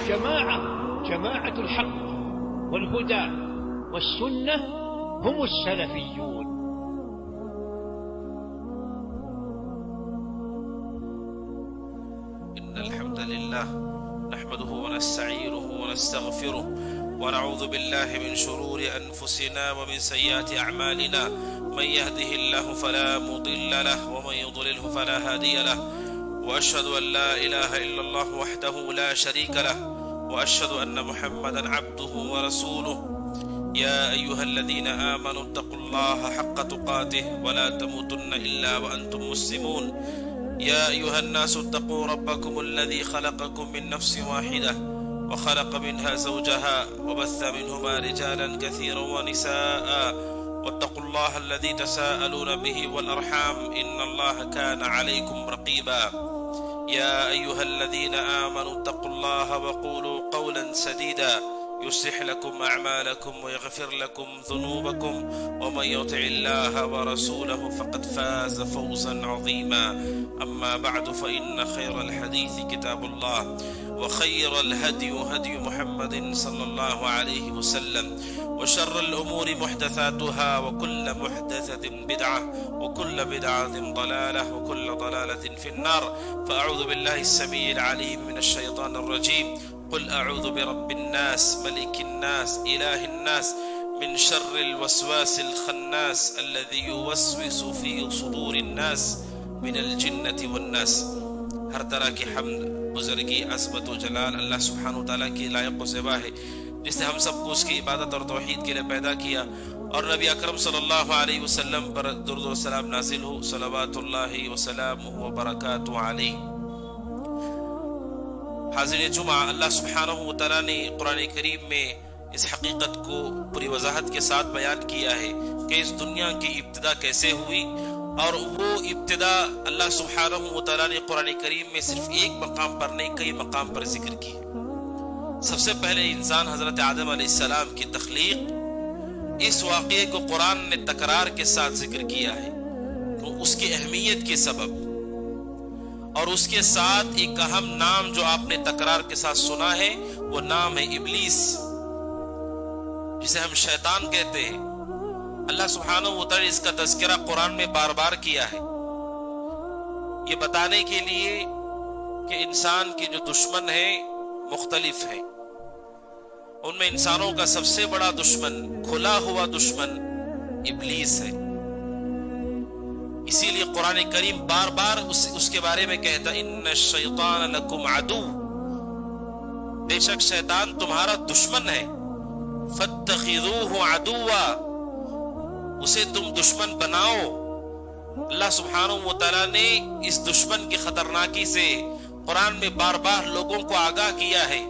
جماعة الحق والهدى والسنة هم السلفيون. إن الحمد لله نحمده ونستعينه ونستغفره ونعوذ بالله من شرور أنفسنا ومن سيئات أعمالنا. من يهده الله فلا مضل له ومن يضلله فلا هادي له. وأشهد أن لا إله إلا الله وحده لا شريك له وأشهد أن محمدا عبده ورسوله. يا أيها الذين آمنوا اتقوا الله حق تقاته ولا تموتن إلا وأنتم مسلمون. يا أيها الناس اتقوا ربكم الذي خلقكم من نفس واحدة وخلق منها زوجها وبث منهما رجالا كثيرا ونساء واتقوا الله الذي تساءلون به والأرحام إن الله كان عليكم رقيبا. يا أيها الذين آمنوا اتقوا الله وقولوا قولا سديدا يصلح لكم أعمالكم ويغفر لكم ذنوبكم ومن يطع الله ورسوله فقد فاز فوزا عظيما. أما بعد فإن خير الحديث كتاب الله وخير الهدي هدي محمد صلى الله عليه وسلم وشر الأمور محدثاتها وكل محدثة بدعة وكل بدعة ضلالة وكل ضلالة في النار. فأعوذ بالله السميع العليم من الشيطان الرجيم. قل أعوذ برب الناس ملك الناس إله الناس من شر الوسواس الخناس الذي يوسوس في صدور الناس من الجنة والناس. ہر طرح کی حمد بزرگی عظمت و جلال اللہ سبحانہ وتعالیٰ کی لائق و زیبا ہے، جس نے ہم سب کو اس کی عبادت اور توحید کے لیے پیدا کیا اور نبی اکرم صلی اللہ علیہ وسلم پر درود و سلام نازل ہو، صلوات اللہ وسلامہ وبرکاتہ علیہ۔ حاضرین جمعہ، اللہ سبحانہ وتعالیٰ نے قرآن کریم میں اس حقیقت کو پوری وضاحت کے ساتھ بیان کیا ہے کہ اس دنیا کی ابتدا کیسے ہوئی، اور وہ ابتدا اللہ سبحانہ وتعالیٰ نے قرآن کریم میں صرف ایک مقام پر نہیں کئی مقام پر ذکر کی۔ سب سے پہلے انسان حضرت آدم علیہ السلام کی تخلیق، اس واقعے کو قرآن نے تکرار کے ساتھ ذکر کیا ہے تو اس کی اہمیت کے سبب، اور اس کے ساتھ ایک اہم نام جو آپ نے تکرار کے ساتھ سنا ہے وہ نام ہے ابلیس، جسے ہم شیطان کہتے ہیں۔ اللہ سبحانہ وتعالی اس کا تذکرہ قرآن میں بار بار کیا ہے، یہ بتانے کے لیے کہ انسان کے جو دشمن ہیں مختلف ہیں۔ ان میں انسانوں کا سب سے بڑا دشمن، کھلا ہوا دشمن ابلیس ہے۔ اسی لیے قرآن کریم بار بار اس کے بارے میں کہتا ان الشیطان لکم عدو، بے شک شیطان تمہارا دشمن ہے، فاتخذوہ عدوا، اسے تم دشمن بناؤ۔ اللہ سبحانہ وتعالیٰ نے اس دشمن کی خطرناکی سے قرآن میں بار بار لوگوں کو آگاہ کیا ہے۔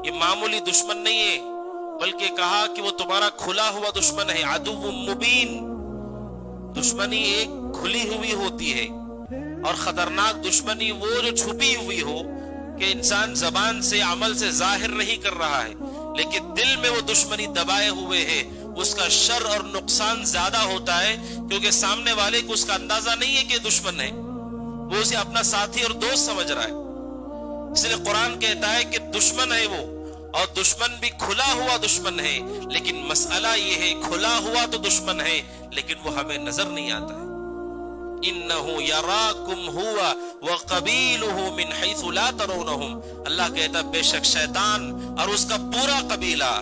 یہ معمولی دشمن نہیں ہے، بلکہ کہا کہ وہ تمہارا کھلا ہوا دشمن ہے، عدو مبین۔ دشمنی ایک کھلی ہوئی ہوتی ہے، اور خطرناک دشمنی وہ جو چھپی ہوئی ہو کہ انسان زبان سے عمل سے ظاہر نہیں کر رہا ہے لیکن دل میں وہ دشمنی دبائے ہوئے ہے، اس کا شر اور نقصان زیادہ ہوتا ہے کیونکہ سامنے والے کو اس کا اندازہ نہیں ہے کہ دشمن ہے، وہ اسے اپنا ساتھی اور دوست سمجھ رہا ہے۔ اس لیے قرآن کہتا ہے کہ دشمن ہے وہ، اور دشمن بھی کھلا ہوا دشمن ہے، لیکن مسئلہ یہ ہے کھلا ہوا تو دشمن ہے لیکن وہ ہمیں نظر نہیں آتا ہے۔ انہو یراکم ہوا وقبیلہ من حیث لا ترونہم، اللہ کہتا بے شک شیطان اور اس کا پورا قبیلہ،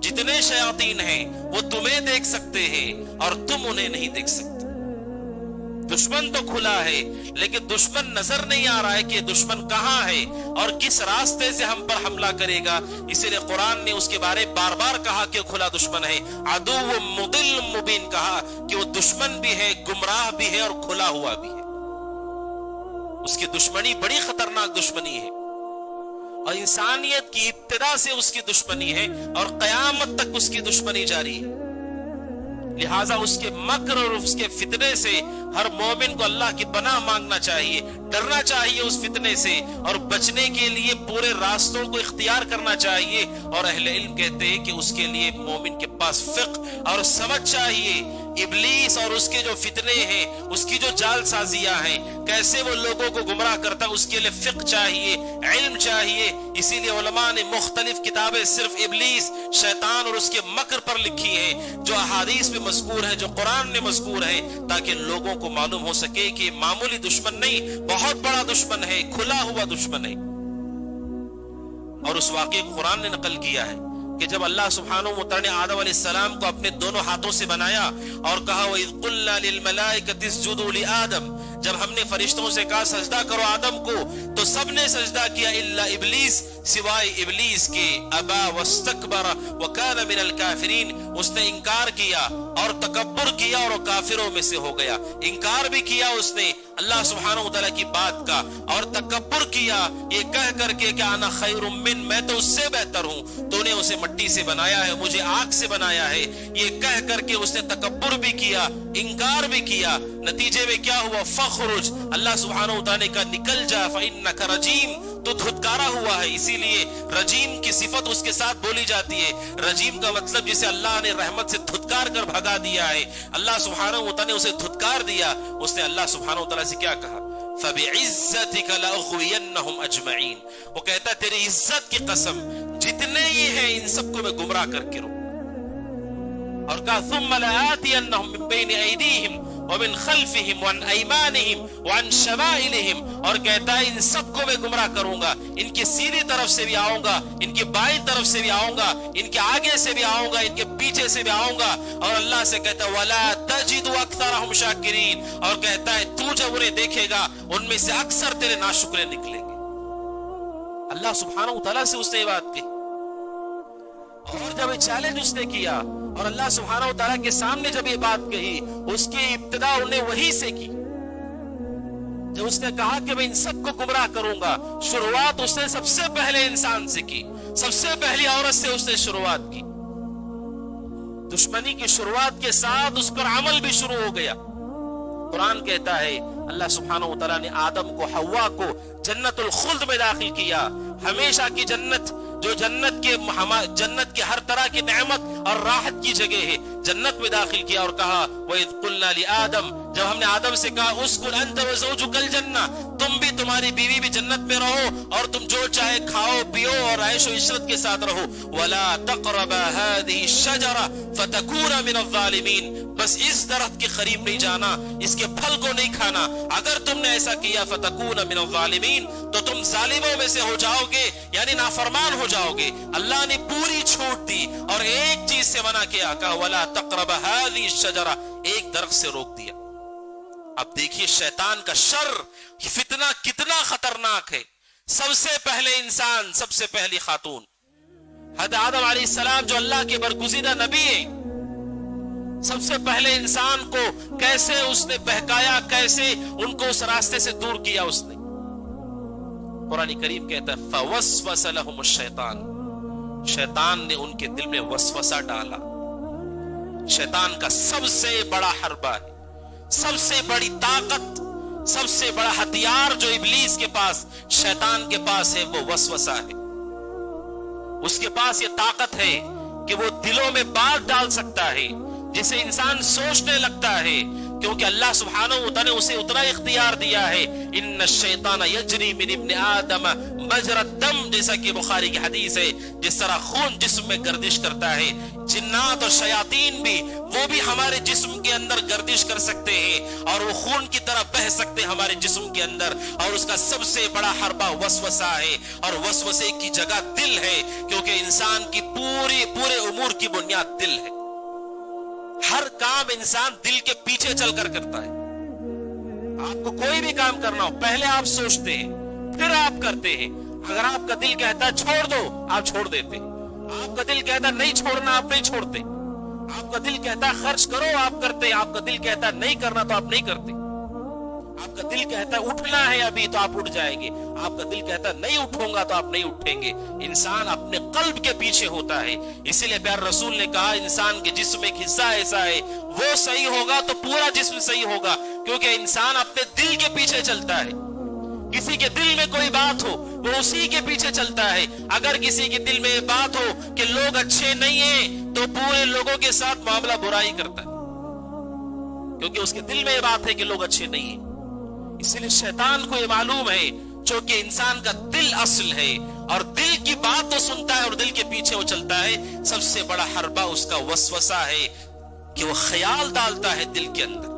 جتنے شیاطین ہیں وہ تمہیں دیکھ سکتے ہیں اور تم انہیں نہیں دیکھ سکتے۔ دشمن تو کھلا ہے لیکن دشمن نظر نہیں آ رہا ہے کہ دشمن کہاں ہے اور کس راستے سے ہم پر حملہ کرے گا۔ اسی لیے قرآن نے اس کے بارے بار بار کہا کہ کھلا دشمن ہے، عدو مضل مبین، کہا کہ وہ دشمن بھی ہے، گمراہ بھی ہے اور کھلا ہوا بھی ہے۔ اس کی دشمنی بڑی خطرناک دشمنی ہے، اور انسانیت کی ابتدا سے اس کی دشمنی ہے اور قیامت تک اس کی دشمنی جاری ہے۔ لہٰذا اس کے مکر اور اس کے فتنے سے ہر مومن کو اللہ کی پناہ مانگنا چاہیے، ڈرنا چاہیے اس فتنے سے، اور بچنے کے لیے پورے راستوں کو اختیار کرنا چاہیے۔ اور اہل علم کہتے ہیں کہ اس کے لیے مومن کے پاس فقہ اور سمجھ چاہیے ابلیس اور اس کے جو فتنے ہیں، اس کی جو جال سازیاں ہیں، کیسے وہ لوگوں کو گمراہ کرتا ہے، اس کے لیے فقہ چاہیے، علم چاہیے. اسی لیے علماء نے مختلف کتابیں صرف ابلیس، شیطان اور اس کے مکر پر لکھی ہیں، جو احادیث میں مذکور ہے، جو قرآن میں مذکور ہے، تاکہ لوگوں کو معلوم ہو سکے کہ معمولی دشمن نہیں، بہت بڑا دشمن ہے، کھلا ہوا دشمن ہے. اور اس واقعے کو قرآن نے نقل کیا ہے کہ جب اللہ سبحانہ وتعالی نے آدم علیہ السلام کو اپنے دونوں ہاتھوں سے بنایا اور کہا وَإِذْ قُلْنَا لِلْمَلَائِكَةِ اسْجُدُوا لِآدَمَ، جب ہم نے فرشتوں سے کہا سجدہ کرو آدم کو، تو سب نے سجدہ کیا الا ابلیس، سوائے ابلیس کے. ابا واستکبر وکان من الکافرین، اس نے انکار کیا اور تکبر کیا اور کافروں میں سے ہو گیا. انکار بھی کیا اس نے اللہ سبحانہ وتعالی کی بات کا، اور تکبر کیا یہ کہہ کر کے کہ انا خیر من، میں تو اس سے بہتر ہوں، تو نے اسے مٹی سے بنایا ہے، مجھے آگ سے بنایا ہے. یہ کہہ کر کے اس نے تکبر بھی کیا، انکار بھی کیا. نتیجے میں کیا ہوا؟ فخرج، اللہ سبحانہ وتعالی کا نکل جا، فإنک رجیم، تو دھتکارا ہوا ہے. اسی لیے رجیم کی صفت اس کے ساتھ بولی جاتی ہے. رجیم کا مطلب جسے اللہ نے رحمت سے دھتکار کر بھگا دیا ہے. اللہ سبحانہ وتعالی نے اسے دھتکار دیا. اس نے اللہ سبحانہ وتعالی سے کیا کہا؟ فَبِعِزَّتِكَ لَأُغْوِيَنَّهُمْ أَجْمَعِينَ. وہ کہتا ہے تیری عزت کی قسم، جتنے یہ ہیں ان سب کو میں گمراہ کر کے رہوں. اور کہا ثُمَّ لَآتِيَنَّهُمْ مِنْ بَيْنِ أَيْدِيهِمْ وَمِنْ خَلْفِهِمْ وَعَنْ أَيْمَانِهِمْ وَعَنْ شَمَائِلِهِمْ. اور کہتا ہے ان سب کو میں گمراہ کروں گا، ان کی سیدھی طرف سے بھی آؤں گا، ان کی بائیں طرف سے بھی آؤں گا، ان کے آگے سے بھی آؤں گا، ان کے پیچھے سے بھی آؤں گا. اور اللہ سے کہتا ہے وَلَا تَجِدُ أَكْثَرَهُمْ شَاكِرِينَ. اور کہتا ہے تو جب انہیں دیکھے گا ان میں سے اکثر تیرے ناشکرے نکلیں گے. اللہ سبحانہ وتعالی سے اس نے یہ بات کہی. اور جب یہ چیلنج اس نے کیا اور اللہ سبحانہ وتعالی کے سامنے جب یہ بات کہی، اس کی ابتدا انہیں وحی سے کی. جب اس نے کہا کہ میں ان سب کو گمراہ کروں گا، شروعات اس نے سب سے پہلے انسان سے کی، سب سے پہلی عورت سے اس نے شروعات کی. دشمنی کی شروعات کے ساتھ اس پر عمل بھی شروع ہو گیا. قرآن کہتا ہے اللہ سبحانہ وتعالی نے آدم کو، حوا کو جنت الخلد میں داخل کیا، ہمیشہ کی جنت، جو جنت کے ہر طرح کی نعمت اور راحت کی جگہ ہے، جنت میں داخل کیا. اور کہا وَإِذْ قُلْنَا لِآدَمَ، جب ہم نے آدم سے کہا اُسْكُنْ أَنْتَ وَزَوْجُكَ الْجَنَّةَ، تم بھی تمہاری بیوی بھی جنت میں رہو اور تم جو چاہے کھاؤ پیو اور عیش و عشرت کے ساتھ رہو. وَلَا تَقْرَبَا هَذِهِ الشَّجَرَةَ فَتَكُونَ مِنَ الظَّالِمِينَ، بس اس درخت کے قریب نہیں جانا، اس کے پھل کو نہیں کھانا. اگر تم نے ایسا کیا فَتَكُونَ مِنَ الظَّالِمِينَ، تو تم ظالموں میں سے ہو جاؤ گے، یعنی نافرمان ہو جاؤ گے. اللہ نے پوری چھوٹ دی اور ایک چیز سے منع کیا، کہا وَلَا تَقْرَبَ هَذِهِ الشَّجَرَةَ، ایک درخت سے روک دیا. اب دیکھیے شیطان کا شر، فتنہ کتنا خطرناک ہے. سب سے پہلے انسان، سب سے پہلی خاتون حضرت آدم علیہ السلام جو اللہ کے برگزیدہ نبی ہیں، سب سے پہلے انسان کو کیسے اس نے بہکایا، کیسے ان کو اس راستے سے دور کیا اس نے. قرآن کریم کہتا ہے فَوَسْوَسَ لَهُمُ الشَّيْطَانُ، شیطان نے ان کے دل میں وسوسہ ڈالا. شیطان کا سب سے بڑا حربہ ہے، سب سے بڑی طاقت، سب سے بڑا ہتھیار جو ابلیس کے پاس، شیطان کے پاس ہے، وہ وسوسہ ہے. اس کے پاس یہ طاقت ہے کہ وہ دلوں میں بات ڈال سکتا ہے جسے انسان سوچنے لگتا ہے، کیونکہ اللہ سبحانہ وتعالی نے اسے اتنا اختیار دیا ہے. ان الشیطان یجری من ابن آدم مجرى الدم، جیسا کہ بخاری کی حدیث ہے، جس طرح خون جسم میں گردش کرتا ہے، جنات اور شیاطین بھی، وہ بھی ہمارے جسم کے اندر گردش کر سکتے ہیں اور وہ خون کی طرح بہہ سکتے ہیں ہمارے جسم کے اندر. اور اس کا سب سے بڑا حربہ وسوسہ ہے، اور وسوسے کی جگہ دل ہے، کیونکہ انسان کی پورے امور کی بنیاد دل ہے. ہر کام انسان دل کے پیچھے چل کر کرتا ہے. آپ کو کوئی بھی کام کرنا ہو، پہلے آپ سوچتے ہیں پھر آپ کرتے ہیں. اگر آپ کا دل کہتا ہے چھوڑ دو، آپ چھوڑ دیتے. آپ کا دل کہتا ہے نہیں چھوڑنا، آپ نہیں چھوڑتے. آپ کا دل کہتا ہے خرچ کرو، آپ کرتے. آپ کا دل کہتا ہے نہیں کرنا تو آپ نہیں کرتے. آپ کا دل کہتا ہے اٹھنا ہے ابھی تو آپ اٹھ جائیں گے. آپ کا دل کہتا ہے نہیں اٹھوں گا تو آپ نہیں اٹھیں گے. انسان اپنے قلب کے پیچھے ہوتا ہے. اسی لیے پیارے رسول نے کہا انسان کے جسم ایک حصہ ایسا ہے، وہ صحیح ہوگا تو پورا جسم صحیح ہوگا، کیونکہ انسان اپنے دل کے پیچھے چلتا ہے. کسی کے دل میں کوئی بات ہو وہ اسی کے پیچھے چلتا ہے. اگر کسی کے دل میں یہ بات ہو کہ لوگ اچھے نہیں ہیں تو پورے لوگوں کے ساتھ معاملہ برائی کرتا ہے. کیونکہ اس کے دل میں یہ بات ہے کہ لوگ اچھے نہیں ہیں. اسی لیے شیطان کو یہ معلوم ہے چونکہ انسان کا دل اصل ہے اور دل کی بات تو سنتا ہے اور دل کے پیچھے وہ چلتا ہے. سب سے بڑا حربہ اس کا وسوسہ ہے کہ وہ خیال ڈالتا ہے دل کے اندر.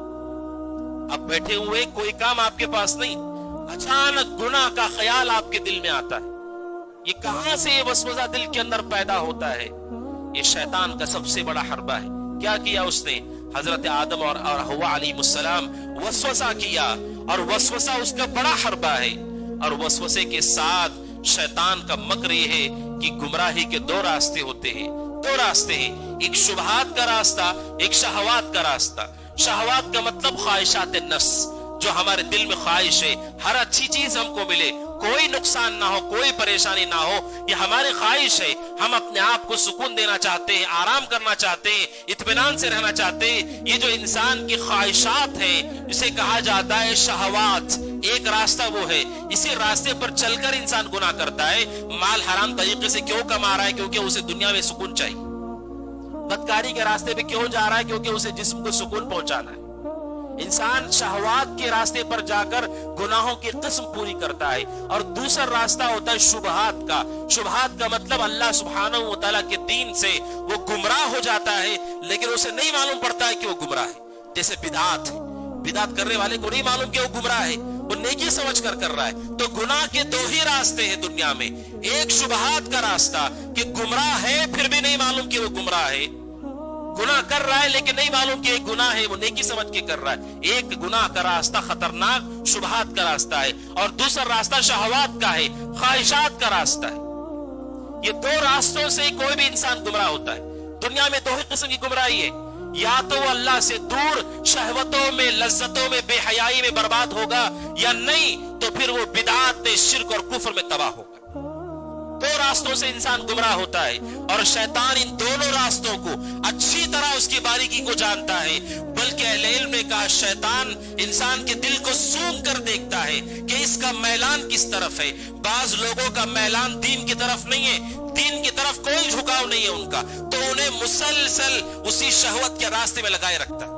اب بیٹھے ہوئے کوئی کام آپ کے پاس نہیں, اچانک گناہ کا خیال آپ کے دل میں آتا ہے. یہ کہاں سے یہ وسوسہ دل کے اندر پیدا ہوتا ہے؟ یہ شیطان کا سب سے بڑا حربہ ہے. کیا کیا اس نے؟ حضرت آدم اور حوا علیہ السلام وسوسہ کیا, اور وسوسہ اس کا بڑا حربہ ہے. اور وسوسے کے ساتھ شیطان کا مکر یہ ہے کہ گمراہی کے دو راستے ہوتے ہیں. دو راستے ہیں, ایک شبہات کا راستہ, ایک شہوات کا راستہ. شہوات کا مطلب خواہشات نفس, جو ہمارے دل میں خواہش ہے ہر اچھی چیز ہم کو ملے, کوئی نقصان نہ ہو, کوئی پریشانی نہ ہو, یہ ہماری خواہش ہے. ہم اپنے آپ کو سکون دینا چاہتے ہیں, آرام کرنا چاہتے ہیں, اطمینان سے رہنا چاہتے ہیں. یہ جو انسان کی خواہشات ہیں اسے کہا جاتا ہے شہوات. ایک راستہ وہ ہے, اسی راستے پر چل کر انسان گناہ کرتا ہے. مال حرام طریقے سے کیوں کما رہا ہے؟ کیونکہ اسے دنیا میں سکون چاہیے. بدکاری کے راستے پہ کیوں جا رہا ہے؟ کیونکہ اسے جسم کو سکون پہنچانا ہے. انسان شہوات کے راستے پر جا کر گناہوں کی قسم پوری کرتا ہے. اور دوسرا راستہ ہوتا ہے شبہات کا. شبہات کا مطلب اللہ سبحانہ و تعالیٰ کے دین سے وہ گمراہ ہو جاتا ہے, لیکن اسے نہیں معلوم پڑتا ہے کہ وہ گمراہ ہے. جیسے بدعات ہے, بدعات کرنے والے کو نہیں معلوم کہ وہ گمراہ ہے, وہ نیکی سمجھ کر رہا ہے. تو گناہ کے دو ہی راستے ہیں دنیا میں. ایک شبہات کا راستہ کہ گمراہ ہے پھر بھی نہیں معلوم کہ وہ گمراہ ہے, گناہ کر رہا ہے لیکن نہیں معلوم کہ ایک گناہ ہے, وہ نیکی سمجھ کے کر رہا ہے. ایک گناہ کا راستہ خطرناک شبہات کا راستہ ہے, اور دوسرا راستہ شہوات کا ہے, خواہشات کا راستہ ہے. یہ دو راستوں سے کوئی بھی انسان گمراہ ہوتا ہے. دنیا میں دو ہی قسم کی گمراہی ہے, یا تو وہ اللہ سے دور شہوتوں میں, لذتوں میں, بے حیائی میں برباد ہوگا, یا نہیں تو پھر وہ بدعات میں, شرک اور کفر میں تباہ ہوگا. دو راستوں سے انسان گمراہ ہوتا ہے, اور شیطان ان دونوں راستوں کو اچھی طرح اس کی باریکی کو جانتا ہے. بلکہ اہل علم نے کہا شیطان انسان کے دل کو سونگ کر دیکھتا ہے کہ اس کا میلان کس طرف ہے. بعض لوگوں کا میلان دین کی طرف نہیں ہے, دین کی طرف کوئی جھکاؤ نہیں ہے ان کا, تو انہیں مسلسل اسی شہوت کے راستے میں لگائے رکھتا ہے.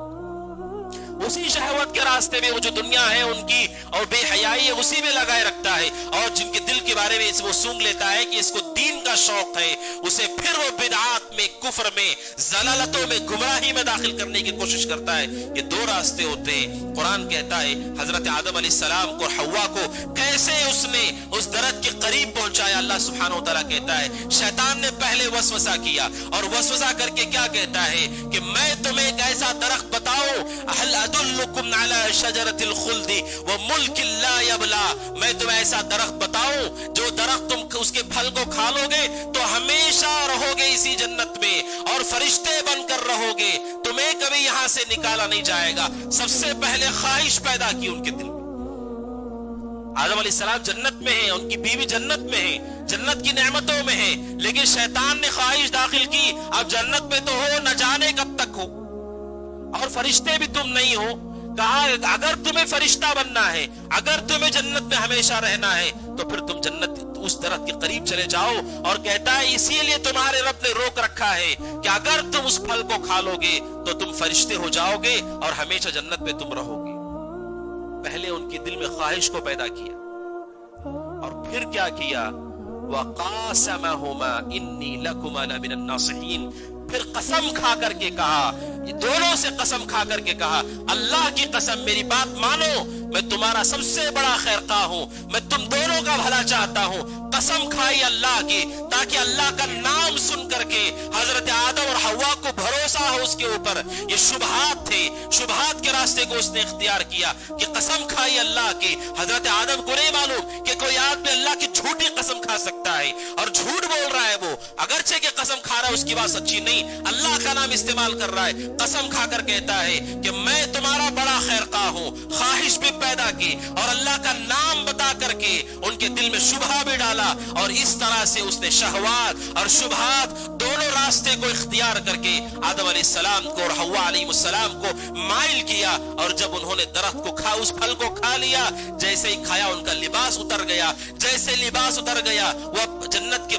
اسی شہوت کے راستے میں وہ جو دنیا ہے ان کی اور بے حیائی ہے اسی میں لگائے رکھتا ہے. اور جن کے دل کے بارے میں وہ سونگ لیتا ہے کہ اس کو دین کا شوق ہے, اسے پھر وہ بدعات میں, کفر میں, ضلالتوں میں, گمراہی میں داخل کرنے کی کوشش کرتا ہے. یہ دو راستے ہوتے ہیں. قرآن کہتا ہے حضرت آدم علیہ السلام کو, حوا کو کیسے اس نے اس درخت کے قریب پہنچایا. اللہ سبحانہ و تعالیٰ کہتا ہے شیطان نے پہلے وسوسہ کیا, اور وسوسہ کر کے کیا کہتا ہے کہ میں تمہیں ایک ایسا درخت بتاؤں, اہل ادلکم علی شجرۃ الخلد وملک لا یبلا, میں تمہیں ایسا درخت بتاؤں جو درخت تم اس کے پھل کو کھا لو گے تو ہمیشہ رہو گے اسی جنت میں, اور فرشتے بن کر رہو گے, تمہیں کبھی یہاں سے نکالا نہیں جائے گا. سب سے پہلے خواہش پیدا کی ان کے دل میں. آدم علیہ السلام جنت میں ہیں, ان کی بیوی جنت میں ہے, جنت کی نعمتوں میں ہے, لیکن شیطان نے خواہش داخل کی اب جنت میں تو ہو, نہ جانے کب تک ہو, اور فرشتے بھی تم نہیں ہو. کہا اگر تمہیں فرشتہ بننا ہے, اگر تمہیں جنت میں ہمیشہ رہنا ہے تو پھر تم جنت اس درخت کے قریب چلے جاؤ. اور کہتا ہے اسی لیے تمہارے رب نے روک رکھا ہے کہ اگر تم اس پھل کو کھا لو گے تو تم فرشتے ہو جاؤ گے اور ہمیشہ جنت میں تم رہو گے. پہلے ان کے دل میں خواہش کو پیدا کیا, اور پھر کیا کیا, وَقَاسَمَهُمَا إِنِّي لَكُمَا لَمِنَ النَّاصِحِينَ, پھر قسم کھا کر کے کہا, دونوں سے قسم کھا کر کے کہا اللہ کی قسم میری بات مانو, میں تمہارا سب سے بڑا خیر خواہ ہوں, میں تم دونوں کا بھلا چاہتا ہوں. قسم کھائی اللہ کی تاکہ اللہ کا نام سن کر کے حضرت آدم اور حوا کو بھروسہ ہو اس کے اوپر. یہ شبہات تھے, شبہات کے راستے کو اس نے اختیار کیا کہ قسم کھائی اللہ کی. حضرت آدم کو نہیں معلوم کہ کوئی آدمی اللہ کی جھوٹی قسم کھا سکتا ہے, اور جھوٹ بول رہا ہے وہ, اگرچہ کہ قسم کھا رہا ہے اس کی بات سچی نہیں, اللہ کا نام استعمال کر رہا ہے. قسم کھا کر کہتا ہے کہ میں تمہارا بڑا خیر خواہ ہوں. خواہش بھی پیدا کی اور اللہ کا نام بتا کر کے ان کے دل میں شبہ بھی ڈالا, اور اس طرح سے اس نے شہوات اور شبہات دونوں راستے کو اختیار کر کے آدم علیہ السلام کو اور حوا علیہ السلام کو مائل کیا. اور جب انہوں نے درخت کو کھا, اس پھل کو کھا لیا, جیسے ہی کھایا ان کا لباس اتر گیا. جیسے لباس اتر گیا وہ جنت کے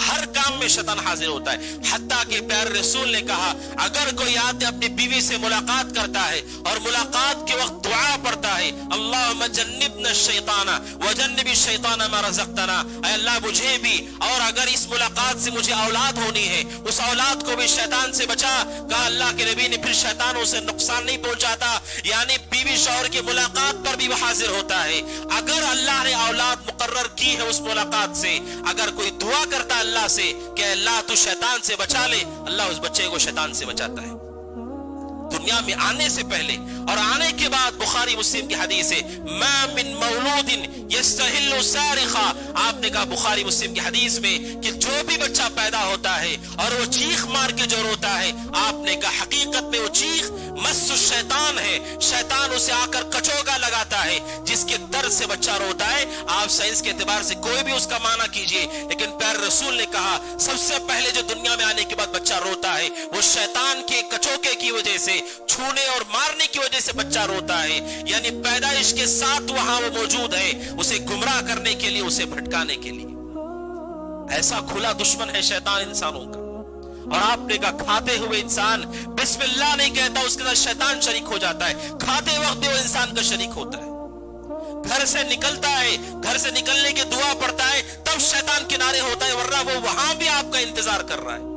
ہر کام میں شیطان حاضر ہوتا ہے. حتیٰ کہ پیارے رسول نے کہا اگر کوئی آدمی اپنی بیوی سے ملاقات کرتا ہے اور ملاقات کے وقت دعا پڑھتا ہے اللہم جنبنا الشیطان وجنب الشیطان ما رزقتنا، اے اللہ مجھے بھی اور اگر اس ملاقات سے مجھے اولاد ہونی ہے اس اولاد کو بھی شیطان سے بچا. کہا اللہ کے نبی نے پھر شیطان اسے نقصان نہیں پہنچاتا، یعنی بیوی شوہر کی ملاقات پر بھی وہ حاضر ہوتا ہے. اگر اللہ نے اولاد مقرر کی ہے اس ملاقات سے، اگر کوئی دعا کرتا اللہ سے کہ اللہ تو شیطان سے بچا لے، اللہ اس بچے کو شیطان سے بچاتا ہے. دنیا میں آنے سے پہلے اور آنے کے بعد بخاری مسلم کی حدیث ہے ما من مولود یستحل صارخا، آپ نے کہا بخاری مسلم کی حدیث میں کہ جو بھی بچہ پیدا ہوتا ہے اور وہ چیخ مار کے جو روتا ہے، آپ نے کہا حقیقت میں وہ چیخ مس الشیطان ہے، شیطان اسے آ کر کچوگا لگاتا ہے. جس کے درد سے بچہ روتا ہے، آپ سائنس کے اعتبار سے کوئی بھی اس کا معنی کیجئے، لیکن پیارے رسول نے کہا سب سے پہلے جو دنیا میں آنے کے بعد بچہ روتا ہے وہ شیطان کے کچوکے کی وجہ سے، چھونے اور مارنے کی وجہ سے بچہ روتا ہے. یعنی پیدائش کے ساتھ وہاں وہ موجود ہے، اسے گمراہ کرنے کے لیے، اسے بھٹکانے کے لیے. ایسا کھلا دشمن ہے شیطان انسانوں کا. اور آپ نے کہا کھاتے ہوئے انسان بسم اللہ نہیں کہتا، اس کے ساتھ شیطان شریک ہو جاتا ہے. کھاتے وقت بھی وہ انسان کا شریک ہوتا ہے. گھر سے نکلتا ہے، گھر سے نکلنے کی دعا پڑھتا ہے، تب شیطان کنارے ہوتا ہے، ورنہ وہ وہاں بھی آپ کا انتظار کر رہا ہے.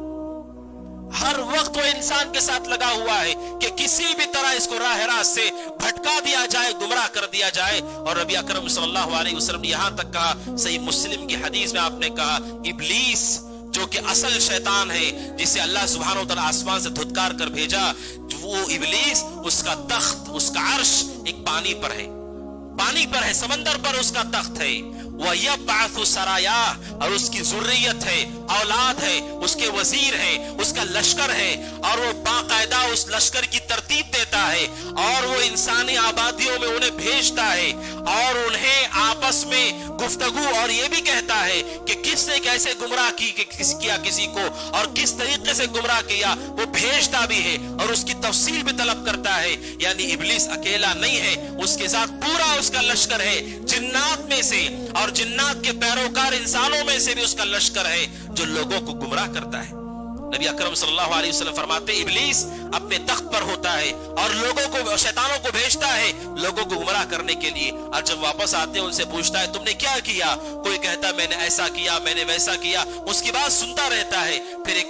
ہر وقت وہ انسان کے ساتھ لگا ہوا ہے کہ کسی بھی طرح اس کو راہ راست سے بھٹکا دیا جائے، گمراہ کر دیا جائے. اور نبی اکرم صلی اللہ علیہ وسلم نے یہاں تک کہا، صحیح مسلم کی حدیث میں آپ نے کہا ابلیس جو کہ اصل شیطان ہے جسے اللہ سبحانہ وتعالی آسمان سے دھتکار کر بھیجا، وہ ابلیس اس کا تخت، اس کا عرش ایک پانی پر ہے، پانی پر ہے، سمندر پر اس کا تخت ہے. وَيَبْعَثُ سَرَایَاهُ، اور اس کی ذریت ہے، اولاد ہے، اس کے وزیر ہے، اس کا لشکر ہے، اور وہ باقاعدہ اس لشکر کی ترتیب دیتا ہے اور وہ انسانی آبادیوں میں انہیں بھیجتا ہے اور انہیں آپس میں گفتگو اور یہ بھی کہتا ہے کہ کس نے کیسے گمراہ کیا کسی کو اور کس طریقے سے گمراہ کیا، وہ بھیجتا بھی ہے اور اس کی تفصیل بھی طلب کرتا ہے. یعنی ابلیس اکیلا نہیں ہے، اس کے ساتھ پورا اس کا لشکر ہے، جنات میں سے اور جنات کے پیروکار انسانوں میں سے بھی اس کا لشکر ہے جو لوگوں کو گمراہ کرتا ہے. نبی اکرم صلی اللہ علیہ وسلم فرماتے ابلیس اپنے تخت پر ہوتا ہے اور لوگوں کو، شیطانوں کو بھیجتا ہے لوگوں کو گمراہ کرنے کے لیے. اور جب واپس آتے ہیں ان سے پوچھتا ہے تم نے کیا کیا، کوئی کہتا ہے میں نے ایسا کیا، میں نے ویسا کیا، اس کی بات سنتا رہتا ہے. پھر ایک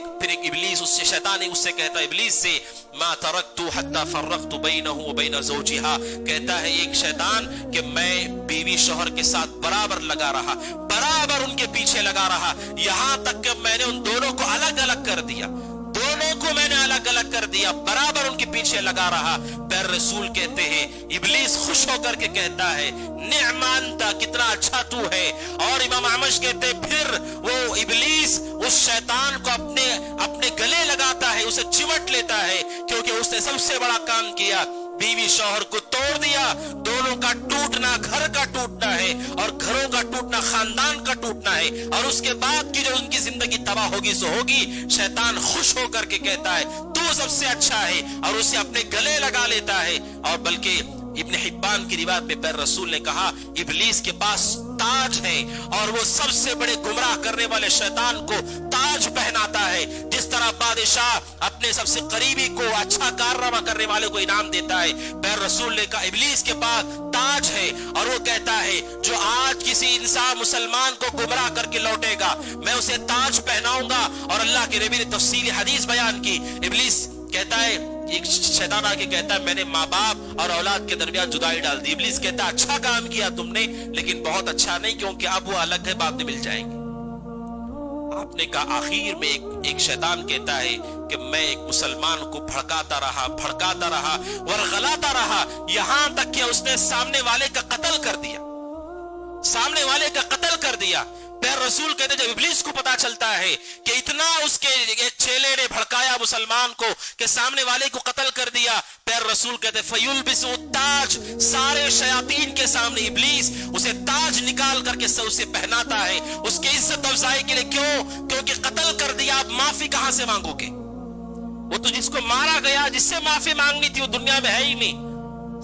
ابلیس اس سے، شیطان اس سے کہتا ہے ابلیس سے ما ترکت حتی فرقت بینہ وبین زوجہا، کہتا ہے ایک شیطان کہ میں بیوی شوہر کے ساتھ برابر لگا رہا، برابر ان کے پیچھے لگا رہا، یہاں تک کہ میں نے ان دونوں کو الگ الگ کر دیا، دونوں کو میں نے الگ الگ کر دیا، برابر ان کے پیچھے لگا رہا. پیر رسول کہتے ہیں ابلیس خوش ہو کر کے کہتا ہے نعم انت، کتنا اچھا تو ہے. اور امام احمد کہتے ہیں پھر وہ ابلیس اس شیطان کو اپنے گلے لگاتا ہے، اسے چمٹ لیتا ہے، کیونکہ اس نے سب سے بڑا کام کیا، بیوی شوہر کو توڑ دیا. دونوں کا ٹوٹنا گھر کا ٹوٹنا ہے اور گھروں کا ٹوٹنا خاندان کا ٹوٹنا ہے، اور اس کے بعد کی جو ان کی زندگی تباہ ہوگی سو ہوگی. شیطان خوش ہو کر کے کہتا ہے تو سب سے اچھا ہے اور اسے اپنے گلے لگا لیتا ہے. اور بلکہ ابن حبان کی روایت میں پیر رسول نے کہا ابلیس کے پاس تاج ہے اور وہ سب سے بڑے گمراہ کرنے والے شیطان کو تاج پہناتا ہے. جس طرح بادشاہ اپنے سب سے قریبی کو اچھا کارنامہ کرنے والے کو انعام دیتا ہے، پیر رسول نے کہا ابلیس کے پاس تاج ہے اور وہ کہتا ہے جو آج کسی انسان مسلمان کو گمراہ کر کے لوٹے گا میں اسے تاج پہناؤں گا. اور اللہ کے نبی نے تفصیلی حدیث بیان کی. ابلیس کہتا ہے، ایک شیطان آ کے کہتا ہے میں نے ماں باپ اور اولاد کے درمیان جدائی ڈال دی. ابلیس کہتا ہے اچھا کام کیا تم نے، لیکن بہت اچھا نہیں، کیونکہ اب وہ الگ ہے، بعد میں مل جائیں گے. آپ نے کہا آخر میں ایک شیطان کہتا ہے کہ میں ایک مسلمان کو بھڑکاتا رہا ورغلاتا رہا، یہاں تک کہ اس نے سامنے والے کا قتل کر دیا. پیر رسول کہتے جب ابلیس کو پتا چلتا ہے کہ اتنا اس کے ایک چیلے نے بھڑکایا مسلمان کو کہ سامنے والے کو قتل کر دیا، پیر رسول کہتے فیلبس التاج، سارے شیاطین کے سامنے ابلیس اسے تاج نکال کر کے اسے پہناتا ہے اس کی عزت افزائی کے لیے. کیونکہ قتل کر دیا، اب معافی کہاں سے مانگو گے؟ وہ تو جس کو مارا گیا، جس سے معافی مانگنی تھی، وہ دنیا میں ہے ہی نہیں.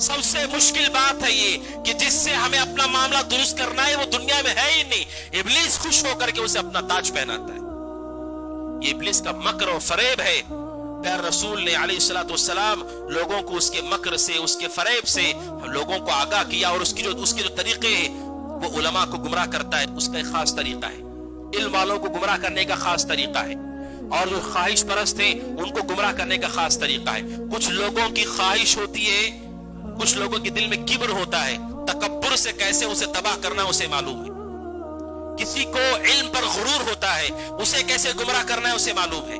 سب سے مشکل بات ہے یہ کہ جس سے ہمیں اپنا معاملہ درست کرنا ہے وہ دنیا میں ہے ہی نہیں. ابلیس خوش ہو کر کے اسے اپنا تاج پہناتا ہے. یہ ابلیس کا مکر اور فریب ہے. پیر رسول نے علیہ الصلوۃ والسلام لوگوں کو اس کے مکر سے، اس کے فریب سے لوگوں کو آگاہ کیا، اور اس کے جو طریقے ہیں وہ علماء کو گمراہ کرتا ہے، اس کا ایک خاص طریقہ ہے. علم والوں کو گمراہ کرنے کا خاص طریقہ ہے، اور جو خواہش پرست ہیں ان کو گمراہ کرنے کا خاص طریقہ ہے. کچھ لوگوں کی خواہش ہوتی ہے، کچھ لوگوں کے دل میں کبر ہوتا ہے، تکبر سے کیسے اسے تباہ کرنا اسے معلوم ہے. کسی کو علم پر غرور ہوتا ہے، اسے کیسے گمراہ کرنا ہے اسے معلوم ہے.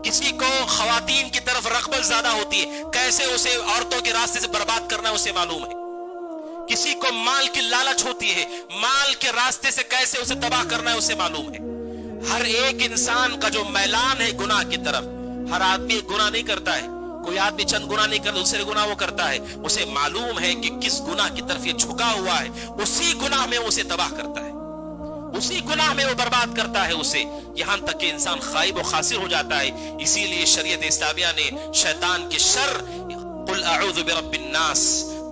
کسی کو خواتین کی طرف رغبت زیادہ ہوتی ہے، کیسے اسے عورتوں کے راستے سے برباد کرنا ہے اسے معلوم ہے. کسی کو مال کی لالچ ہوتی ہے، مال کے راستے سے کیسے اسے تباہ کرنا ہے اسے معلوم ہے. ہر ایک انسان کا جو میلان ہے گناہ کی طرف، ہر آدمی گناہ نہیں کرتا ہے، کوئی آدمی چند گناہ نہیں کرتا، دوسرے گناہ وہ کرتا ہے. اسے معلوم ہے کہ کس گناہ کی طرف یہ جھکا ہوا ہے، اسی گناہ میں اسے تباہ کرتا ہے، اسی گناہ میں وہ برباد کرتا ہے اسے، یہاں تک کہ انسان خائب و خاسر ہو جاتا ہے. اسی لیے شریعت اسلامیہ نے شیطان کے شر، قل اعوذ برب الناس،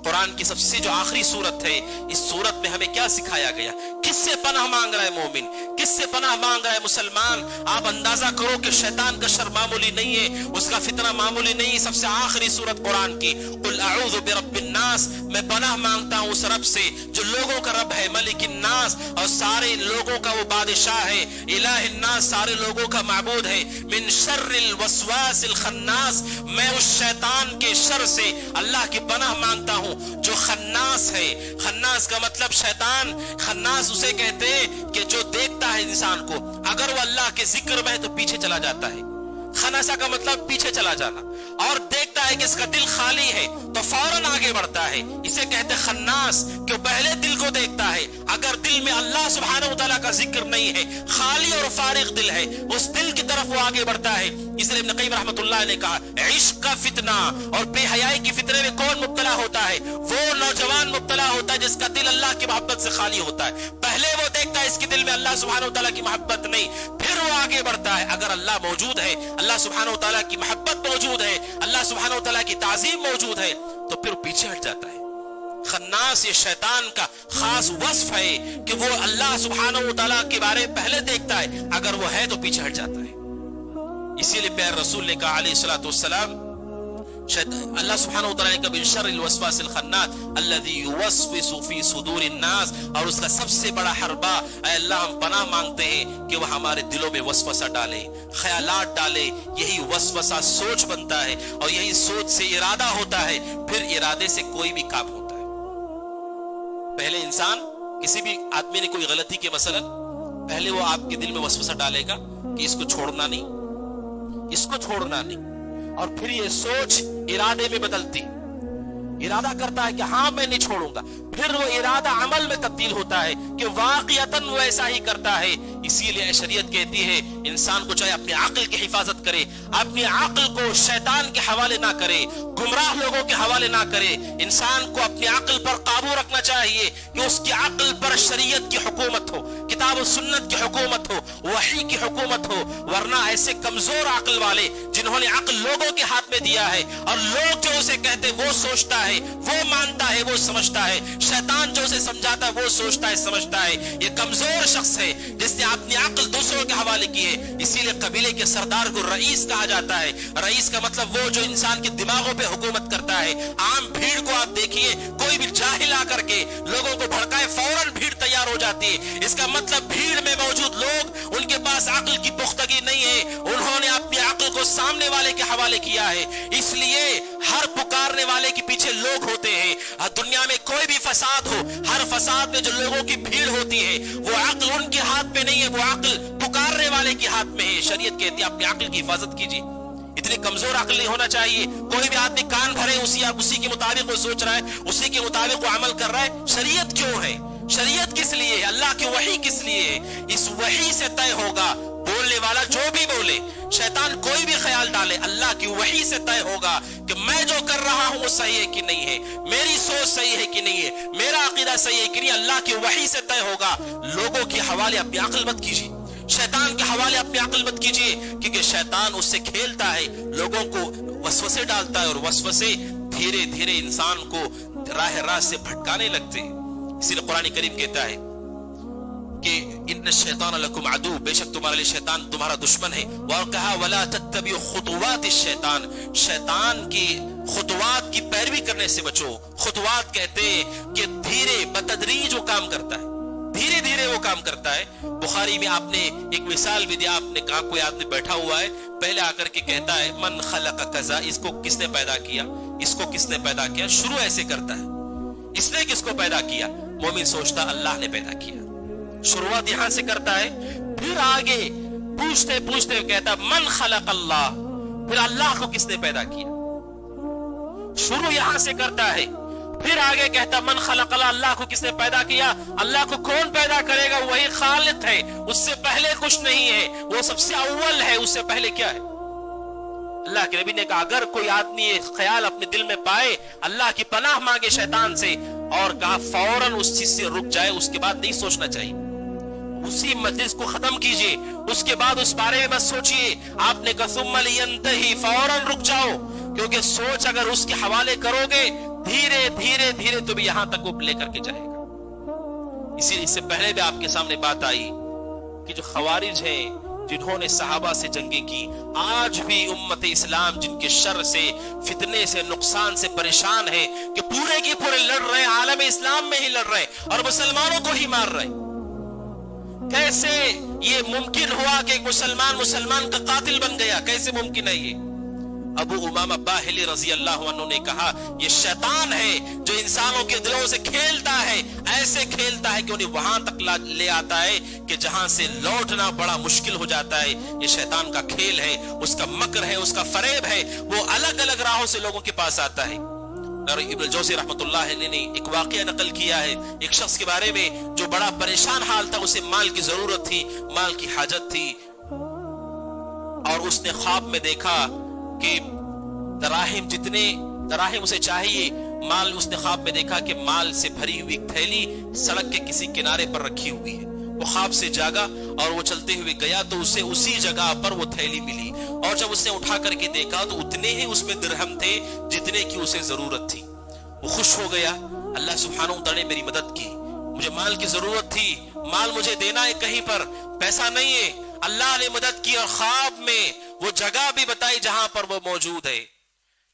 قرآن کی سب سے جو آخری صورت ہے، اس صورت میں ہمیں کیا سکھایا گیا؟ کس سے پناہ مانگ رہا ہے مومن، کس سے پناہ مانگ رہا ہے مسلمان؟ آپ اندازہ کرو کہ شیطان کا شر معمولی نہیں ہے، اس کا فتنہ معمولی نہیں ہے. سب سے آخری صورت قرآن کی، قل اعوذ برب الناس، میں پناہ مانگتا ہوں اس رب سے جو لوگوں کا رب ہے، ملک الناس، اور سارے لوگوں کا وہ بادشاہ ہے، الہ الناس، سارے لوگوں کا معبود ہے، من شر الوسواس الخناس، میں اس شیطان کے شر سے اللہ کی پناہ مانگتا ہوں جو خناس ہے. خناس کا مطلب شیطان، خناس اسے کہتے ہیں کہ جو دیکھتا ہے انسان کو، اگر وہ اللہ کے ذکر میں ہے تو پیچھے چلا جاتا ہے. خناسہ کا مطلب پیچھے چلا جانا، اور دیکھتا ہے کہ اس کا دل خالی ہے تو فوراً آگے بڑھتا ہے. اسے کہتے خناس کہ وہ پہلے دل کو دیکھتا ہے، اگر دل میں اللہ سبحانہ وتعالیٰ کا ذکر نہیں ہے، خالی اور فارغ دل ہے، اس دل کی طرف وہ آگے بڑھتا ہے. اس لیے ابن قیم رحمۃ اللہ نے کہا عشق کا فتنہ اور بے حیائی کی فتنے میں کون مبتلا ہوتا ہے؟ وہ نوجوان مبتلا ہوتا ہے جس کا دل اللہ کی محبت سے خالی ہوتا ہے. پہلے وہ دیکھتا ہے اس کے دل میں اللہ سبحانہ وتعالیٰ کی محبت نہیں، پھر وہ آگے بڑھتا ہے. اگر اللہ موجود ہے، اللہ سبحانہ وتعالیٰ کی محبت موجود ہے، اللہ سبحانہ وتعالیٰ کی تعظیم موجود ہے، تو پھر پیچھے ہٹ جاتا ہے. خناس یہ شیطان کا خاص وصف ہے کہ وہ اللہ سبحانہ وتعالیٰ کے بارے میں پہلے دیکھتا ہے، اگر وہ ہے تو پیچھے ہٹ جاتا ہے. اسی لیے پیر رسول نے کہا علیہ الصلوۃ والسلام، اللہ سبحانہ وتعالیٰ نے کہا من شر الوسواس الخناس الذی یوسوس فی صدور الناس، اور اس کا سب سے بڑا حربہ، اے اللہ ہم پناہ مانگتے ہیں کہ وہ ہمارے دلوں میں وسوسہ ڈالے، خیالات ڈالے. یہی وسوسہ سوچ بنتا ہے، اور یہی سوچ سے ارادہ ہوتا ہے، پھر ارادے سے کوئی بھی کام ہوتا ہے. پہلے انسان، کسی بھی آدمی نے کوئی غلطی کی مثلا، پہلے وہ آپ کے دل میں وسوسہ ڈالے گا کہ اس کو چھوڑنا نہیں، اس کو چھوڑنا نہیں، اور پھر یہ سوچ ارادے میں بدلتی، ارادہ کرتا ہے کہ ہاں میں نہیں چھوڑوں گا، پھر وہ ارادہ عمل میں تبدیل ہوتا ہے کہ واقعتاً وہ ایسا ہی کرتا ہے. اسی لیے شریعت کہتی ہے انسان کو چاہے اپنے عقل کی حفاظت کرے، اپنی عقل کو شیطان کے حوالے نہ کرے، گمراہ لوگوں کے حوالے نہ کرے. انسان کو اپنی عقل پر قابو رکھنا چاہیے کہ اس کی عقل پر شریعت کی حکومت ہو، کتاب و سنت کی حکومت ہو، وحی کی حکومت ہو. ورنہ ایسے کمزور عقل والے جنہوں نے عقل لوگوں کے ہاتھ میں دیا ہے، اور لوگ جو اسے کہتے وہ سوچتا ہے، وہ مانتا ہے، وہ سمجھتا ہے، شیطان جو اسے سمجھاتا ہے وہ سوچتا ہے، سمجھتا ہے. یہ کمزور شخص ہے جس نے اپنی عقل دوسروں کے حوالے کی ہے. اسی لیے قبیلے کے سردار کو رئیس کہا جاتا ہے. رئیس کا مطلب وہ جو انسان کے دماغوں پہ حکومت کرتا ہے. عام بھیڑ کو آپ دیکھیے، کوئی بھی جاہل آ کر کے لوگوں کو بھڑکائے فوراً بھیڑ تیار ہو جاتی ہے. اس کا مطلب بھیڑ میں موجود لوگ، ان کے پاس عقل کی پختگی نہیں ہے، انہوں نے اپنی عقل کو سامنے والے کے حوالے کیا ہے. اس لیے ہر پکارنے والے کے پیچھے لوگ ہوتے ہیں. دنیا میں کوئی بھی فساد ہو، ہر فساد میں جو لوگوں کی بھیڑ ہوتی ہے، وہ عقل ان کے ہاتھ میں نہیں ہے، وہ عقل پکارنے والے کے ہاتھ میں ہے. شریعت کہتی ہے اپنی عقل کی حفاظت کیجیے. اتنی کمزور عقل نہیں ہونا چاہیے. کوئی بھی آدمی کان بھرے اسی کے مطابق وہ سوچ رہا ہے، اسی کے مطابق وہ عمل کر رہا ہے. شریعت کیوں ہے؟ شریعت کس لیے ہے؟ اللہ کی وحی کس لیے ہے؟ اس وحی سے طے ہوگا. بولنے والا جو بھی بولے، شیطان کوئی بھی خیال ڈالے، اللہ کی وحی سے طے ہوگا کہ میں جو کر رہا ہوں وہ صحیح ہے کہ نہیں ہے، میری سوچ صحیح ہے کہ نہیں ہے، میرا عقیدہ صحیح ہے کہ نہیں. اللہ کی وحی سے طے ہوگا. لوگوں کے حوالے اپنی عقل مت کیجیے، شیطان کے حوالے اپنی عقل مت کیجیے، کیونکہ شیطان اس سے کھیلتا ہے، لوگوں کو وسوسے ڈالتا ہے، اور وسوسے دھیرے دھیرے انسان کو راہ سے بھٹکانے لگتے ہیں. اسی لیے قرآن کریم کہتا ہے کہ ان الشیطان لکم عدو، بے شک تمہارے لیے شیطان تمہارا دشمن ہے. اور کہا ولا تتبعوا خطوات الشیطان، شیطان کی خطوات کی پیروی کرنے سے بچو. خطوات کہتے ہیں کہ دھیرے بتدریج وہ کام کرتا ہے، دھیرے دھیرے وہ کام کرتا ہے. بخاری میں آپ نے ایک مثال بھی دیا، آپ نے کہا کوئی آدمی بیٹھا ہوا ہے، پہلے آ کر کے کہتا ہے من خلق کذا، اس کو کس نے پیدا کیا، اس کو کس نے پیدا کیا. شروع ایسے کرتا ہے، اس نے کس کو پیدا کیا. مومن سوچتا اللہ نے پیدا کیا. شروعات یہاں سے کرتا ہے، پھر آگے پوچھتے پوچھتے کہتا من خلق اللہ، پھر اللہ کو کس نے پیدا کیا. شروع یہاں سے کرتا ہے، پھر آگے کہتا من خلق اللہ، اللہ کو کس نے پیدا کیا. اللہ کو کون پیدا کرے گا، وہی خالق ہے، اس سے پہلے کچھ نہیں ہے، وہ سب سے اول ہے، اس سے پہلے کیا ہے. اللہ کے نبی نے کہا اگر کوئی آدمی یہ خیال اپنے دل میں پائے، اللہ کی پناہ مانگے شیطان سے، اور کہا فوراً اس چیز سے رک جائے، اس کے بعد نہیں سوچنا چاہیے. اسی مجلس کو ختم کیجئے، اس کے بعد اس بارے میں بس سوچئے. آپ نے کہا ثم لینتہی، فوراً رک جاؤ، کیونکہ سوچ اگر اس کے حوالے کرو گے دھیرے دھیرے دھیرے تو بھی یہاں تک وہ لے کر کے جائے گا. اس سے پہلے بھی آپ کے سامنے بات آئی کہ جو خوارج ہیں جنہوں نے صحابہ سے جنگیں کی، آج بھی امت اسلام جن کے شر سے، فتنے سے، نقصان سے پریشان ہے کہ پورے کے پورے لڑ رہے، عالم اسلام میں ہی لڑ رہے اور مسلمانوں کو ہی مار رہے. کیسے یہ ممکن ہوا کہ ایک مسلمان کا قاتل بن گیا؟ کیسے ممکن ہے یہ؟ ابو امامہ باہلی رضی اللہ عنہ نے کہا یہ شیطان ہے جو انسانوں کے دلوں سے کھیلتا ہے، ایسے کھیلتا ہے کہ انہیں وہاں تک لے آتا ہے کہ جہاں سے لوٹنا بڑا مشکل ہو جاتا ہے. یہ شیطان کا کھیل ہے، اس کا مکر ہے، اس کا فریب ہے، وہ الگ الگ راہوں سے لوگوں کے پاس آتا ہے. اور ابن الجوزی رحمۃ اللہ علیہ نے ایک واقعہ نقل کیا ہے ایک شخص کے بارے میں جو بڑا پریشان حال تھا، اسے مال کی ضرورت تھی، مال کی حاجت تھی، اور اس نے خواب میں دیکھا کہ دراہم اسے چاہیے مال. اس نے خواب میں دیکھا کہ مال سے بھری ہوئی تھیلی سڑک کے کسی کنارے پر رکھی ہوئی ہے. وہ خواب سے جاگا اور وہ چلتے ہوئے گیا تو اسے اسی جگہ پر وہ تھیلی ملی، اور جب اس نے اٹھا کر کے دیکھا تو اتنے ہی اس میں درہم تھے جتنے کی اسے ضرورت تھی. وہ خوش ہو گیا، اللہ سبحانہ و تعالی نے میری مدد کی، مجھے مال کی ضرورت تھی، مال مجھے دینا ہے، کہیں پر پیسہ نہیں ہے، اللہ نے مدد کی اور خواب میں وہ جگہ بھی بتائی جہاں پر وہ موجود ہے.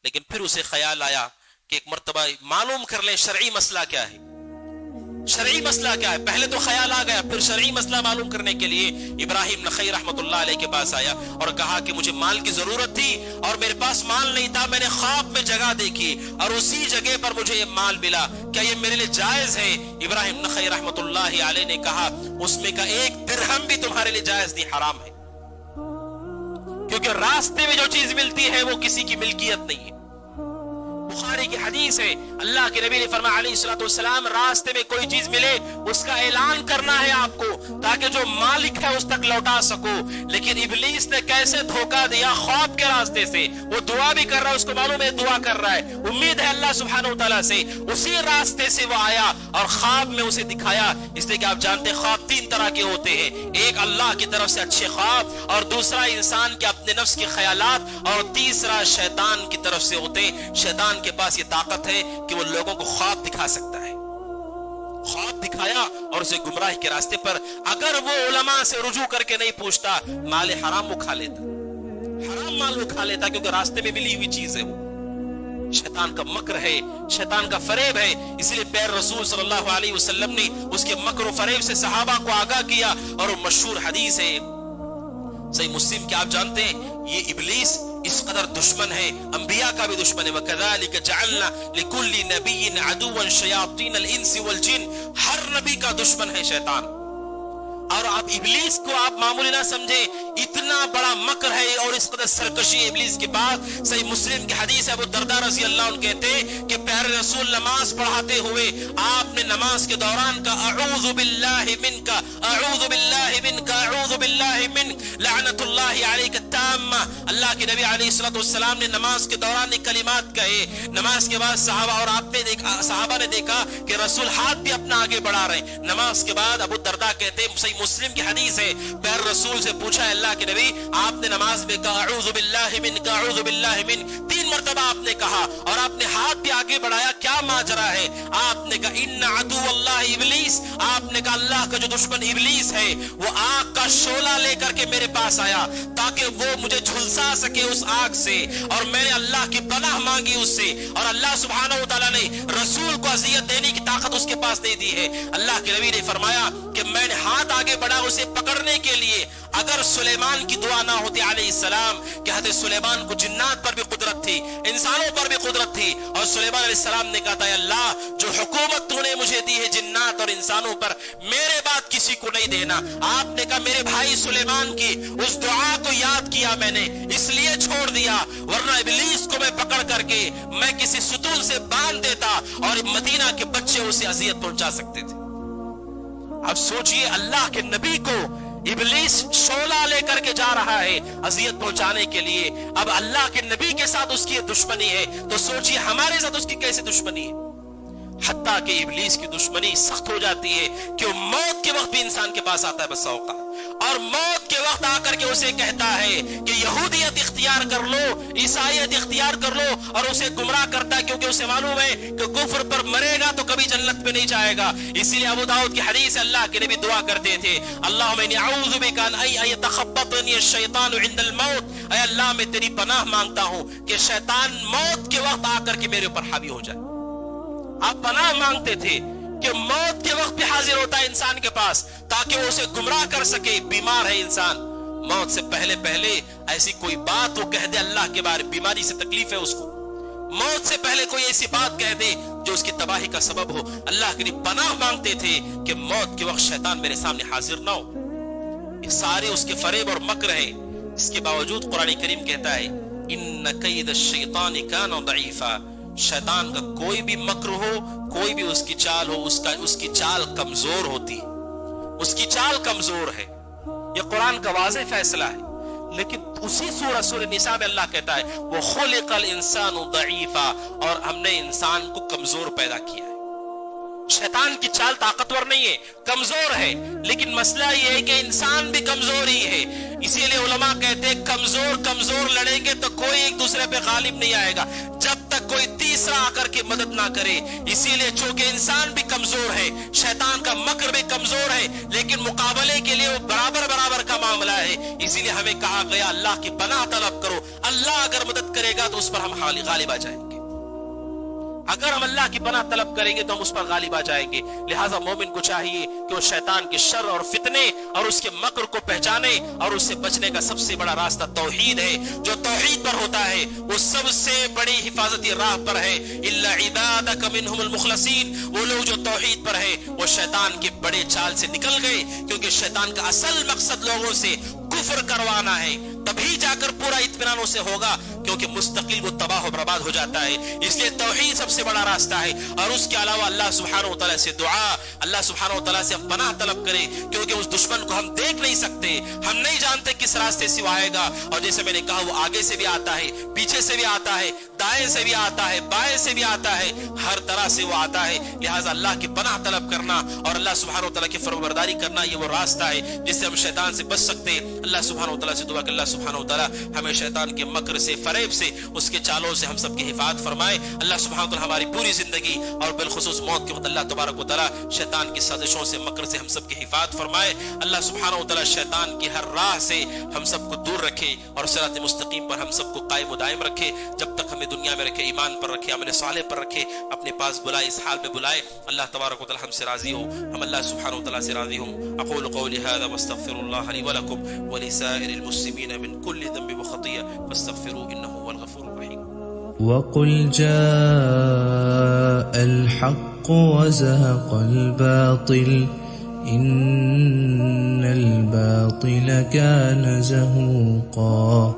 لیکن پھر اسے خیال آیا کہ ایک مرتبہ معلوم کر لیں شرعی مسئلہ کیا ہے، شرعی مسئلہ کیا ہے. پہلے تو خیال آ گیا، پھر شرعی مسئلہ معلوم کرنے کے لیے ابراہیم نخعی رحمت اللہ علیہ کے پاس آیا اور کہا کہ مجھے مال کی ضرورت تھی اور میرے پاس مال نہیں تھا، میں نے خواب میں جگہ دیکھی اور اسی جگہ پر مجھے یہ مال ملا، کیا یہ میرے لیے جائز ہے؟ ابراہیم نخعی رحمت اللہ علیہ نے کہا اس میں کا ایک درہم بھی تمہارے لیے جائز نہیں، حرام ہے، کیونکہ راستے میں جو چیز ملتی ہے وہ کسی کی ملکیت نہیں ہے. بخاری کی حدیث ہے، اللہ کے نبی نے فرمایا علیہ الصلوۃ والسلام راستے میں کوئی چیز ملے اس کا اعلان کرنا ہے آپ کو تاکہ جو مالک ہے اس تک لوٹا سکو. لیکن ابلیس نے کیسے دھوکہ دیا، خواب کے راستے سے وہ دعا بھی کر رہا ہے، اس کو معلوم ہے دعا کر رہا ہے، امید ہے اللہ سبحانہ و تعالیٰ سے، اسی راستے سے وہ آیا اور خواب میں اسے دکھایا. اس لیے کہ آپ جانتے ہیں خواب تین طرح کے ہوتے ہیں، ایک اللہ کی طرف سے اچھے خواب، اور دوسرا انسان کے اپنے نفس کے خیالات، اور تیسرا شیطان کی طرف سے ہوتے ہیں. شیطان کے پاس یہ طاقت ہے کہ وہ لوگوں کو خواب دکھا سکتا ہے. خواب دکھایا اور اسے گمراہی کے راستے پر، اگر وہ علماء سے رجوع کر کے نہیں پوچھتا مال حرام وہ کھا لیتا، حرام مال وہ کھا لیتا، کیونکہ راستے میں ملی ہوئی چیز ہے. وہ شیطان کا مکر ہے، شیطان کا فریب ہے. اس لیے پیر رسول صلی اللہ علیہ وسلم نے اس کے مکر و فریب سے صحابہ کو آگاہ کیا، اور وہ مشہور حدیث ہے صحیح مسلم کہ آپ جانتے ہیں یہ ابلیس اس قدر دشمن ہے، انبیاء کا بھی دشمن ہے. وَكَذَلِكَ جَعَلْنَا لِكُلِّ نَبِيٍّ عَدُوًّا شَيَاطِينَ الْإِنسِ وَالْجِنِّ، ہر نبی کا دشمن ہے شیطان. اور آپ ابلیس کو آپ معمولی نہ سمجھیں، اتنا بڑا مکر ہے اور اس قدر سرکشی ابلیس کے پاس. صحیح مسلم کی حدیث ہے، ابو الدرداء رضی اللہ عنہ کہتے ہیں کہ پیارے رسول نماز پڑھاتے ہوئے آپ نے نماز کے دوران کا اعوذ باللہ منک، اعوذ باللہ منک، اعوذ باللہ منک، لعنت اللہ علیک التامہ. اللہ کے نبی علیہ الصلوۃ والسلام نے نماز کے دوران یہ کلمات کہے. نماز کے بعد صحابہ اور آپ نے دیکھا، صحابہ نے دیکھا کہ رسول ہاتھ بھی اپنا آگے بڑھا رہے ہیں. نماز کے بعد ابو الدرداء کہتے ہیں، صحیح مسلم کی حدیث ہے، پیر رسول سے پوچھا اللہ کے نبی آپ نے نماز میں کہا اعوذ باللہ منک، اعوذ باللہ منک، 3 مرتبہ آپ نے کہا اور آپ نے ہاتھ بھی آگے بڑھایا، کیا ماجرا ہے؟ آپ نے کہا ان عدو اللہ ابلیس، آپ نے کہا اللہ کا جو دشمن ابلیس ہے وہ آگ کا شعلہ لے کر کے میرے پاس آیا تاکہ وہ مجھے جھلسا سکے اس آگ سے، اور میں نے اللہ کی پناہ مانگی اس سے، اور اللہ سبحانہ و تعالیٰ نے رسول کو اذیت دینے کی طاقت اس کے پاس نہیں دی ہے۔ اللہ کے نبی نے فرمایا کہ میں نے ہاتھ آگے بڑھا اسے پکڑنے کے لیے، اگر سلیمان کی دعا نہ ہوتی علیہ السلام کہ حضرت سلیمان کو جنات پر بھی قدرت تھی، انسانوں پر بھی قدرت تھی، اور سلیمان علیہ السلام نے کہا تھا اللہ جو حکومت تو نے مجھے دی ہے جنات اور انسانوں پر، میرے بعد کسی کو نہیں دینا۔ آپ نے کہا میرے بھائی سلیمان کی اس دعا کو یاد کیا میں نے، اس لیے چھوڑ دیا، ورنہ ابلیس کو میں پکڑ کر کے میں کسی ستون سے باندھ دیتا اور مدینہ کے بچے اسے اذیت پہنچا سکتے تھے۔ اب سوچئے اللہ کے نبی کو ابلیس شعلہ لے کر کے جا رہا ہے اذیت پہنچانے کے لیے، اب اللہ کے نبی کے ساتھ اس کی دشمنی ہے، تو سوچئے ہمارے ساتھ اس کی کیسے دشمنی ہے۔ حتیٰ کہ ابلیس کی دشمنی سخت ہو جاتی ہے کہ وہ موت کے وقت بھی انسان کے پاس آتا ہے بس اوقات، اور موت کے وقت آ کر کے اسے کہتا ہے کہ یہودیت اختیار کر لو، عیسائیت اختیار کر لو، اور اسے گمراہ کرتا ہے کیونکہ اسے معلوم ہے کہ کفر پر مرے گا تو کبھی جنت میں نہیں جائے گا۔ اسی لیے ابو داؤد کی حدیث اللہ کے نبی دعا کرتے تھے اللہم انی اعوذ بک ان یتخبطنی الشیطان عند الموت، اے اللہ میں تیری پناہ مانگتا ہوں کہ شیطان موت کے وقت آ کر کے میرے اوپر حاوی ہو جائے۔ آپ پناہ مانگتے تھے کہ موت کے وقت بھی حاضر ہوتا ہے انسان کے پاس تاکہ وہ اسے گمراہ کر سکے۔ بیمار ہے انسان، موت سے پہلے ایسی کوئی بات وہ کہہ دے اللہ کے بارے، بیماری سے تکلیف ہے اس کو، موت سے پہلے کوئی ایسی بات کہہ دے جو اس کی تباہی کا سبب ہو، اللہ کے لیے پناہ مانگتے تھے کہ موت کے وقت شیطان میرے سامنے حاضر نہ ہو۔ یہ سارے اس کے فریب اور مکر ہیں، اس کے باوجود قرآن کریم کہتا ہے ان کید الشیطان کان ضعیفا، شیطان کا کوئی بھی مکر ہو، کوئی بھی اس کی چال ہو، اس کی چال کمزور ہوتی، اس کی چال کمزور ہے۔ یہ قرآن کا واضح فیصلہ ہے، لیکن اسی سورہ نساء میں اللہ کہتا ہے وَخُلِقَ الْإِنسَانُ ضَعِيفًا، اور ہم نے انسان کو کمزور پیدا کیا ہے۔ شیطان کی چال طاقتور نہیں ہے، کمزور ہے، لیکن مسئلہ یہ ہے کہ انسان بھی کمزور ہی ہے۔ اسی لیے علماء کہتے ہیں کمزور لڑیں گے تو کوئی ایک دوسرے پہ غالب نہیں آئے گا جب تک کوئی تیسرا آ کر کے مدد نہ کرے۔ اسی لیے چونکہ انسان بھی کمزور ہے، شیطان کا مکر بھی کمزور ہے، لیکن مقابلے کے لیے وہ برابر کا معاملہ ہے۔ اسی لیے ہمیں کہا گیا اللہ کی پناہ طلب کرو، اللہ اگر مدد کرے گا تو اس پر ہم غالب آ جائیں گے، اگر ہم اللہ کی پناہ طلب کریں گے تو ہم اس پر غالب آ جائیں گے۔ لہٰذا مومن کو چاہیے کہ وہ شیطان کے شر اور فتنے اور اس کے مکر کو پہچانے، اور اس سے بچنے کا سب سے بڑا راستہ توحید ہے۔ جو توحید پر ہوتا ہے وہ سب سے بڑی حفاظتی راہ پر ہے۔ الا عبادک منہم المخلصین، وہ لوگ جو توحید پر ہے وہ شیطان کے بڑے چال سے نکل گئے، کیونکہ شیطان کا اصل مقصد لوگوں سے کفر کروانا ہے، تبھی جا کر پورا اطمینان اسے ہوگا، کیونکہ مستقل وہ تباہ و برباد ہو جاتا ہے۔ اس لیے توحید سب سے بڑا راستہ ہے، اور اس کے علاوہ اللہ سبحانہ و تعالیٰ سے دعا، اللہ سبحانہ و تعالیٰ سے پناہ طلب کرے، کیونکہ اس دشمن کو ہم دیکھ نہیں سکتے، ہم نہیں جانتے کس راستے سے وہ آئے گا، اور جیسے میں نے کہا وہ آگے سے بھی آتا ہے، پیچھے سے بھی آتا ہے، دائیں سے بھی آتا ہے، بائیں سے بھی آتا ہے، ہر طرح سے وہ آتا ہے۔ لہٰذا اللہ کی پناہ طلب کرنا اور اللہ سبحانہ و تعالیٰ کی فرمانبرداری کرنا یہ وہ راستہ ہے جس سے ہم شیطان سے بچ سکتے ہیں۔ اللہ سبحانہ و تعالیٰ سے دعا کہ اللہ سبحانہ و تعالیٰ ہمیں شیطان کے مکر سے، فریب سے، اس کے چالوں سے ہم سب کی حفاظت فرمائے۔ اللہ سبحانہ و تعالیٰ ہماری پوری زندگی اور بالخصوص موت کے وقت اللہ تبارک و تعالیٰ شیطان کی سازشوں سے، مکر سے ہم سب کی حفاظت فرمائے۔ اللہ سبحانہ و تعالیٰ شیطان کی ہر راہ سے ہم سب کو دور رکھے اور صراط مستقیم پر ہم سب کو قائم و دائم رکھے، جب تک ہمیں دنیا میں رکھے، ایمان پر رکھے، عمل صالح پر رکھے، اپنے پاس بلائے، اس حال میں بلائے۔ اللہ تبارک و تعالیٰ ہم سے راضی ہو، ہم اللہ سبحانہ و تعالیٰ سے راضی ہوں۔ اقول قولی هذا واستغفر الله لي ولكم ولسائر المسلمين من كل ذنب وخطيئة فاستغفروه إنه هو الغفور الرحيم۔ وقل جاء الحق وزهق الباطل إن الباطل كان زهوقا۔